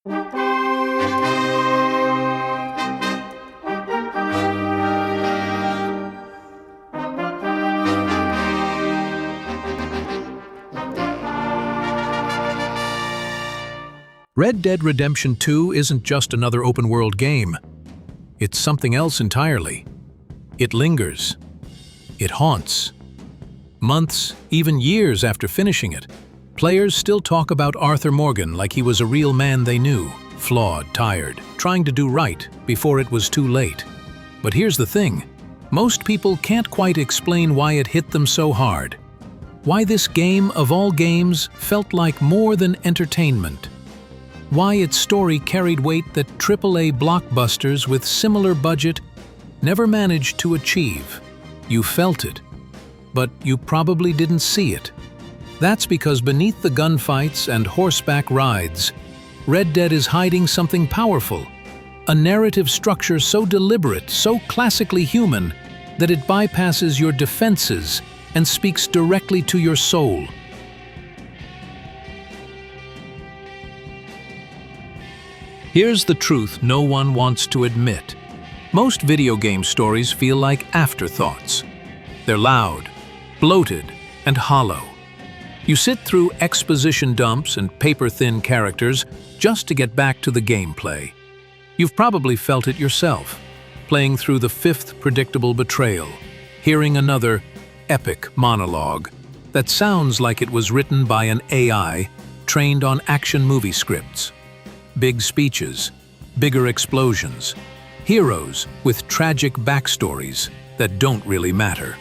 Red Dead Redemption 2 isn't just another open-world game. It's something else entirely. It lingers. It haunts. Months, even years after finishing it, players still talk about Arthur Morgan like he was a real man they knew, flawed, tired, trying to do right before it was too late. But here's the thing. Most people can't quite explain why it hit them so hard. Why this game, of all games, felt like more than entertainment. Why its story carried weight that AAA blockbusters with similar budget never managed to achieve. You felt it, but you probably didn't see it. That's because beneath the gunfights and horseback rides, Red Dead is hiding something powerful, a narrative structure so deliberate, so classically human, that it bypasses your defenses and speaks directly to your soul. Here's the truth no one wants to admit. Most video game stories feel like afterthoughts. They're loud, bloated, and hollow. You sit through exposition dumps and paper-thin characters just to get back to the gameplay. You've probably felt it yourself, playing through the fifth predictable betrayal, hearing another epic monologue that sounds like it was written by an AI trained on action movie scripts. Big speeches, bigger explosions, heroes with tragic backstories that don't really matter.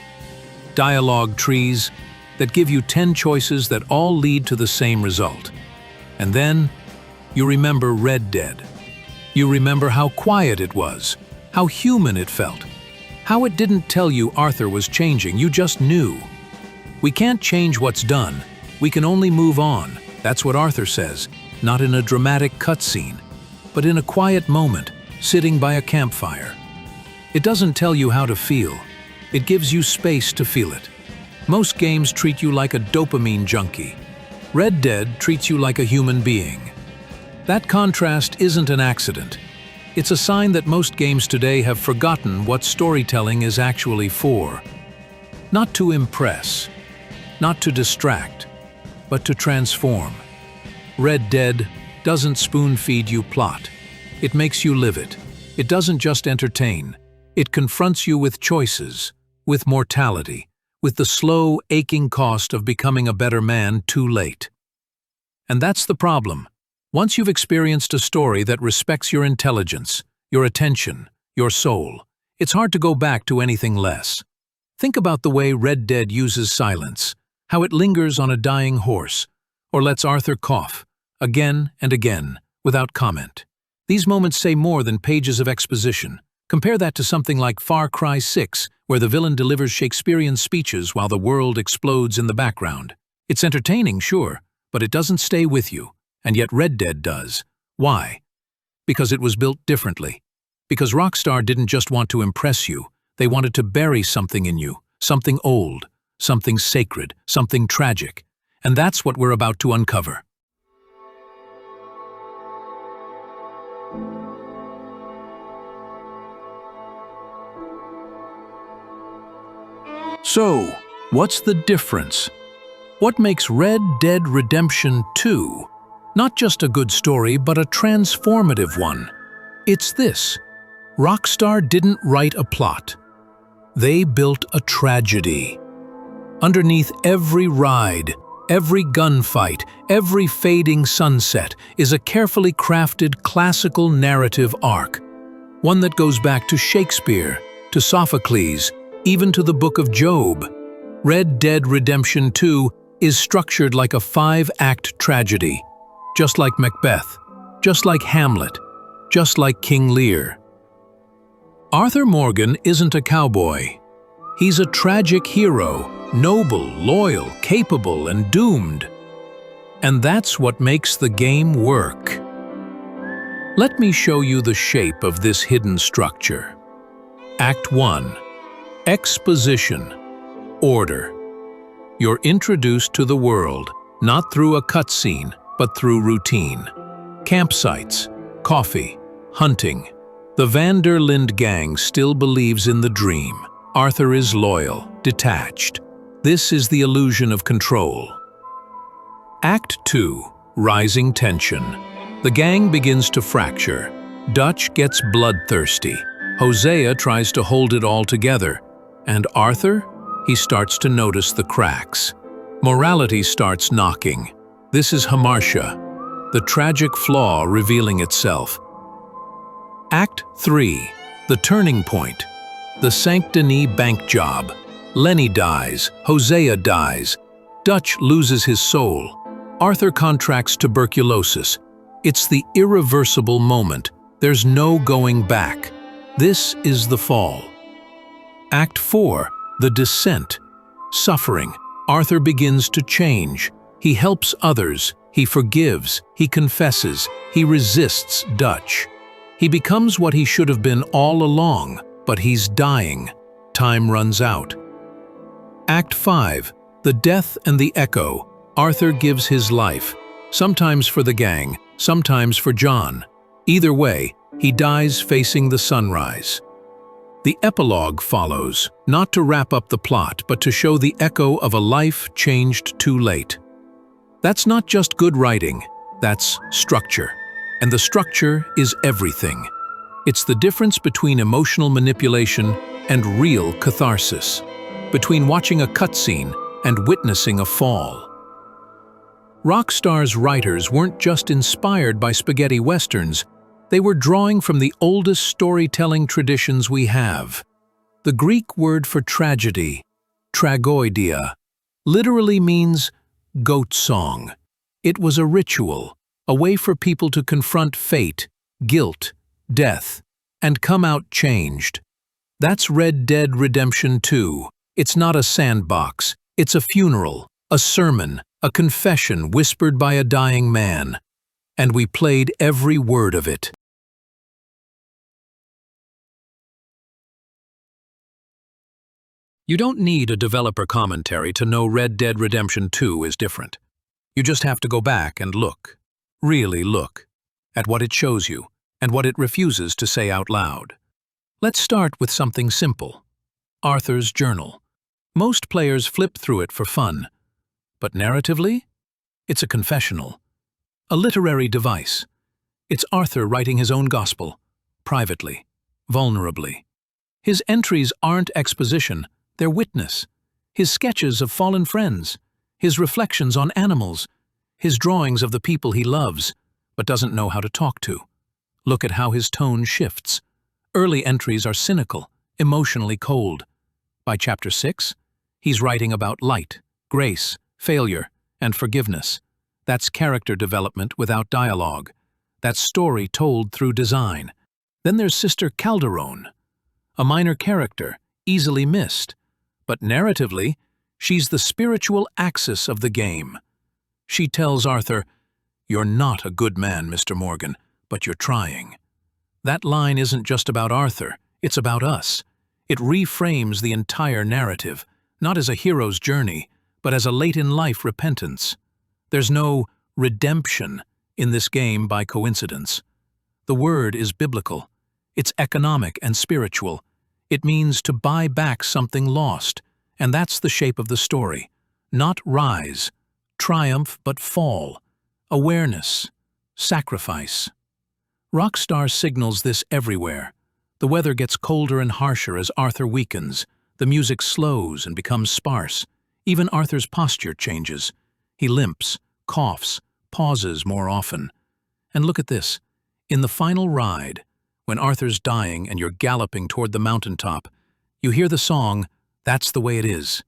Dialogue trees that give you 10 choices that all lead to the same result. And then, you remember Red Dead. You remember how quiet it was, how human it felt, how it didn't tell you Arthur was changing, you just knew. We can't change what's done, we can only move on. That's what Arthur says, not in a dramatic cutscene, but in a quiet moment, sitting by a campfire. It doesn't tell you how to feel, it gives you space to feel it. Most games treat you like a dopamine junkie. Red Dead treats you like a human being. That contrast isn't an accident. It's a sign that most games today have forgotten what storytelling is actually for. Not to impress, not to distract, but to transform. Red Dead doesn't spoon-feed you plot. It makes you live it. It doesn't just entertain. It confronts you with choices, with mortality, with the slow, aching cost of becoming a better man too late. And that's the problem. Once you've experienced a story that respects your intelligence, your attention, your soul, it's hard to go back to anything less. Think about the way Red Dead uses silence, how it lingers on a dying horse, or lets Arthur cough, again and again, without comment. These moments say more than pages of exposition. Compare that to something like Far Cry 6, where the villain delivers Shakespearean speeches while the world explodes in the background. It's entertaining, sure, but it doesn't stay with you, and yet Red Dead does. Why? Because it was built differently. Because Rockstar didn't just want to impress you, they wanted to bury something in you, something old, something sacred, something tragic. And that's what we're about to uncover. So, what's the difference? What makes Red Dead Redemption 2 not just a good story, but a transformative one? It's this: Rockstar didn't write a plot. They built a tragedy. Underneath every ride, every gunfight, every fading sunset is a carefully crafted classical narrative arc, one that goes back to Shakespeare, to Sophocles, even to the Book of Job. Red Dead Redemption 2 is structured like a 5-act tragedy, just like Macbeth, just like Hamlet, just like King Lear. Arthur Morgan isn't a cowboy. He's a tragic hero, noble, loyal, capable, and doomed. And that's what makes the game work. Let me show you the shape of this hidden structure. Act 1. Exposition. Order. You're introduced to the world, not through a cutscene, but through routine. Campsites, coffee, hunting. The Van der Linde gang still believes in the dream. Arthur is loyal, detached. This is the illusion of control. Act 2. Rising tension. The gang begins to fracture. Dutch gets bloodthirsty. Hosea tries to hold it all together. And Arthur? He starts to notice the cracks. Morality starts knocking. This is hamartia, the tragic flaw revealing itself. Act 3. The turning point. The Saint-Denis bank job. Lenny dies. Hosea dies. Dutch loses his soul. Arthur contracts tuberculosis. It's the irreversible moment. There's no going back. This is the fall. Act 4. The descent. Suffering. Arthur begins to change. He helps others. He forgives. He confesses. He resists Dutch. He becomes what he should have been all along, but he's dying. Time runs out. Act 5. The death and the echo. Arthur gives his life, sometimes for the gang, sometimes for John. Either way, he dies facing the sunrise. The epilogue follows, not to wrap up the plot, but to show the echo of a life changed too late. That's not just good writing, that's structure. And the structure is everything. It's the difference between emotional manipulation and real catharsis, between watching a cutscene and witnessing a fall. Rockstar's writers weren't just inspired by spaghetti westerns, they were drawing from the oldest storytelling traditions we have. The Greek word for tragedy, tragoidia, literally means goat song. It was a ritual, a way for people to confront fate, guilt, death, and come out changed. That's Red Dead Redemption 2. It's not a sandbox, it's a funeral, a sermon, a confession whispered by a dying man. And we played every word of it. You don't need a developer commentary to know Red Dead Redemption 2 is different. You just have to go back and look. Really look at what it shows you and what it refuses to say out loud. Let's start with something simple. Arthur's journal. Most players flip through it for fun, but narratively, it's a confessional, a literary device. It's Arthur writing his own gospel, privately, vulnerably. His entries aren't exposition, they're witness. His sketches of fallen friends, his reflections on animals, his drawings of the people he loves, but doesn't know how to talk to. Look at how his tone shifts. Early entries are cynical, emotionally cold. By chapter 6, he's writing about light, grace, failure, and forgiveness. That's character development without dialogue. That's story told through design. Then there's Sister Calderon, a minor character, easily missed. But narratively, she's the spiritual axis of the game. She tells Arthur, "You're not a good man, Mr. Morgan, but you're trying." That line isn't just about Arthur, it's about us. It reframes the entire narrative, not as a hero's journey, but as a late-in-life repentance. There's no redemption in this game by coincidence. The word is biblical. It's economic and spiritual. It means to buy back something lost, and that's the shape of the story. Not rise, triumph, but fall, awareness, sacrifice. Rockstar signals this everywhere. The weather gets colder and harsher as Arthur weakens. The music slows and becomes sparse. Even Arthur's posture changes. He limps, coughs, pauses more often. And look at this. In the final ride, when Arthur's dying and you're galloping toward the mountaintop, you hear the song, "That's the Way It Is."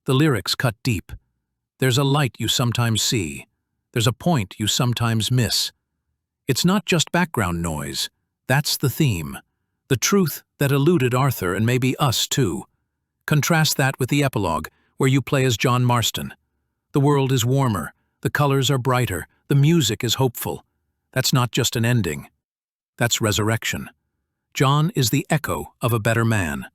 The lyrics cut deep. There's a light you sometimes see. There's a point you sometimes miss. It's not just background noise. That's the theme. The truth that eluded Arthur and maybe us too. Contrast that with the epilogue, where you play as John Marston. The world is warmer, the colors are brighter, the music is hopeful. That's not just an ending. That's resurrection. John is the echo of a better man.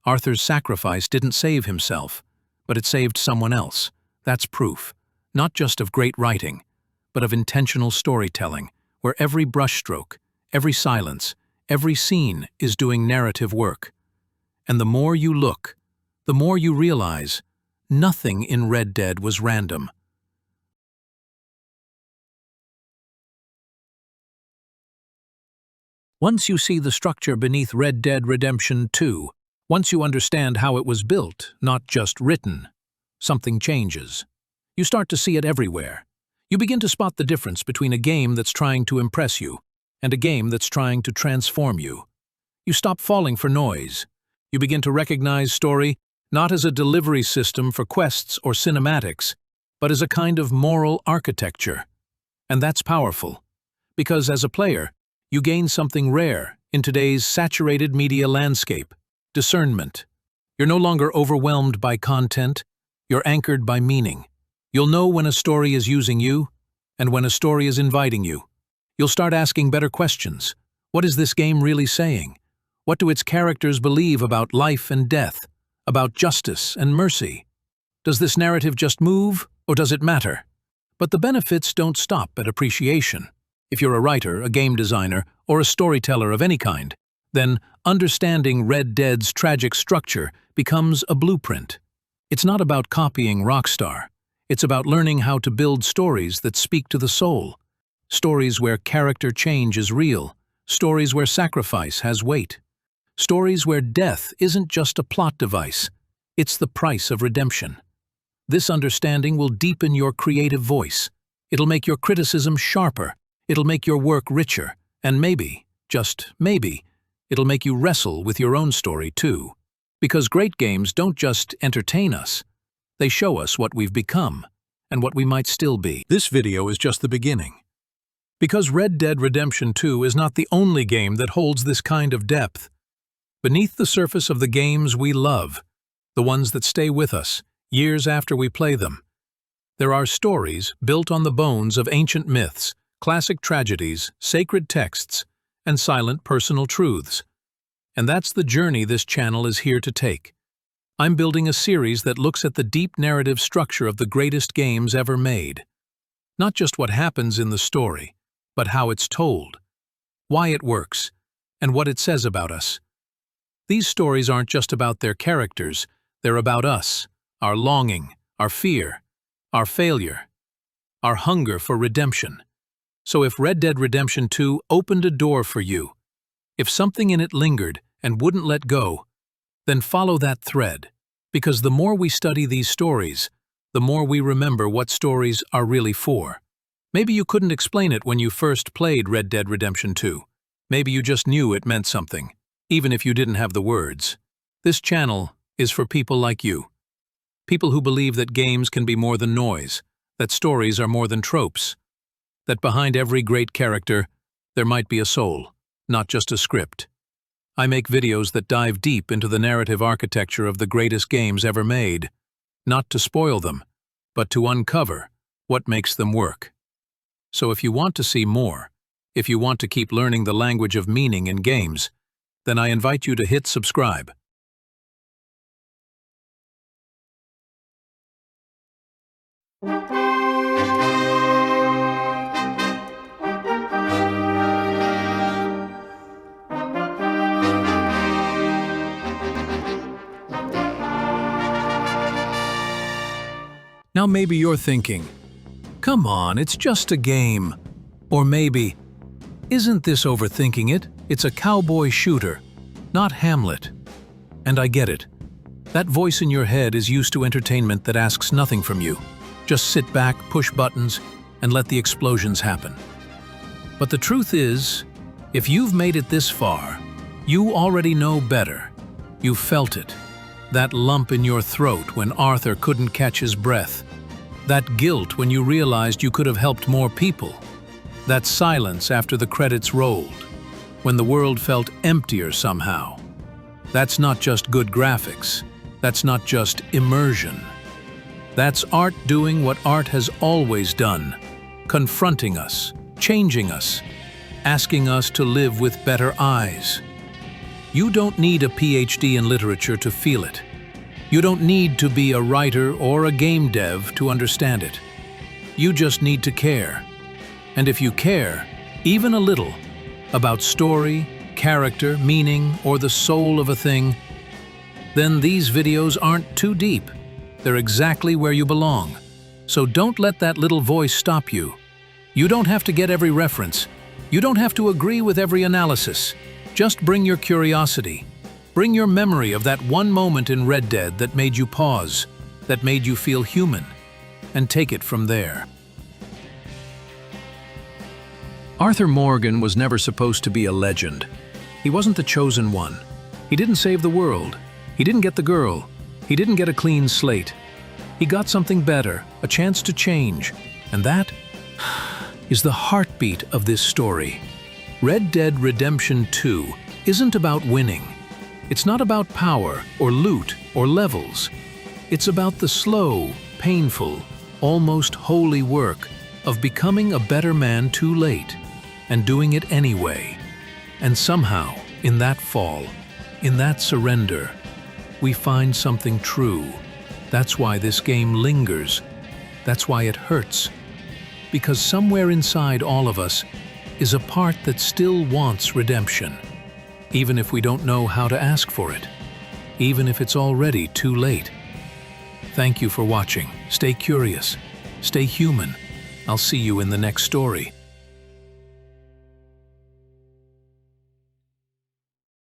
Arthur's sacrifice didn't save himself, but it saved someone else. That's proof, not just of great writing, but of intentional storytelling, where every brushstroke, every silence, every scene is doing narrative work. And the more you look, the more you realize nothing in Red Dead was random. Once you see the structure beneath Red Dead Redemption 2, once you understand how it was built, not just written, something changes. You start to see it everywhere. You begin to spot the difference between a game that's trying to impress you and a game that's trying to transform you. You stop falling for noise. You begin to recognize story not as a delivery system for quests or cinematics, but as a kind of moral architecture. And that's powerful, because as a player, you gain something rare in today's saturated media landscape: discernment. You're no longer overwhelmed by content, you're anchored by meaning. You'll know when a story is using you and when a story is inviting you. You'll start asking better questions. What is this game really saying? What do its characters believe about life and death, about justice and mercy? Does this narrative just move, or does it matter? But the benefits don't stop at appreciation. If you're a writer, a game designer, or a storyteller of any kind, then understanding Red Dead's tragic structure becomes a blueprint. It's not about copying Rockstar. It's about learning how to build stories that speak to the soul. Stories where character change is real. Stories where sacrifice has weight. Stories where death isn't just a plot device. It's the price of redemption. This understanding will deepen your creative voice. It'll make your criticism sharper. It'll make your work richer, and maybe, just maybe, it'll make you wrestle with your own story too. Because great games don't just entertain us, they show us what we've become, and what we might still be. This video is just the beginning. Because Red Dead Redemption 2 is not the only game that holds this kind of depth. Beneath the surface of the games we love, the ones that stay with us, years after we play them, there are stories built on the bones of ancient myths, classic tragedies, sacred texts, and silent personal truths. And that's the journey this channel is here to take. I'm building a series that looks at the deep narrative structure of the greatest games ever made. Not just what happens in the story, but how it's told, why it works, and what it says about us. These stories aren't just about their characters, they're about us, our longing, our fear, our failure, our hunger for redemption. So if Red Dead Redemption 2 opened a door for you, if something in it lingered and wouldn't let go, then follow that thread, because the more we study these stories, the more we remember what stories are really for. Maybe you couldn't explain it when you first played Red Dead Redemption 2. Maybe you just knew it meant something, even if you didn't have the words. This channel is for people like you. People who believe that games can be more than noise, that stories are more than tropes, that behind every great character, there might be a soul, not just a script. I make videos that dive deep into the narrative architecture of the greatest games ever made, not to spoil them, but to uncover what makes them work. So if you want to see more, if you want to keep learning the language of meaning in games, then I invite you to hit subscribe. Now maybe you're thinking, come on, it's just a game. Or maybe, isn't this overthinking it? It's a cowboy shooter, not Hamlet. And I get it. That voice in your head is used to entertainment that asks nothing from you. Just sit back, push buttons, and let the explosions happen. But the truth is, if you've made it this far, you already know better. You felt it. That lump in your throat when Arthur couldn't catch his breath. That guilt when you realized you could have helped more people. That silence after the credits rolled, when the world felt emptier somehow. That's not just good graphics. That's not just immersion. That's art doing what art has always done, confronting us, changing us, asking us to live with better eyes. You don't need a PhD in literature to feel it. You don't need to be a writer or a game dev to understand it. You just need to care. And if you care, even a little, about story, character, meaning, or the soul of a thing, then these videos aren't too deep. They're exactly where you belong. So don't let that little voice stop you. You don't have to get every reference. You don't have to agree with every analysis. Just bring your curiosity. Bring your memory of that one moment in Red Dead that made you pause, that made you feel human, and take it from there. Arthur Morgan was never supposed to be a legend. He wasn't the chosen one. He didn't save the world. He didn't get the girl. He didn't get a clean slate. He got something better, a chance to change, and that is the heartbeat of this story. Red Dead Redemption 2 isn't about winning. It's not about power or loot or levels. It's about the slow, painful, almost holy work of becoming a better man too late and doing it anyway. And somehow, in that fall, in that surrender, we find something true. That's why this game lingers. That's why it hurts. Because somewhere inside all of us is a part that still wants redemption, even if we don't know how to ask for it, even if it's already too late. Thank you for watching. Stay curious. Stay human. I'll see you in the next story.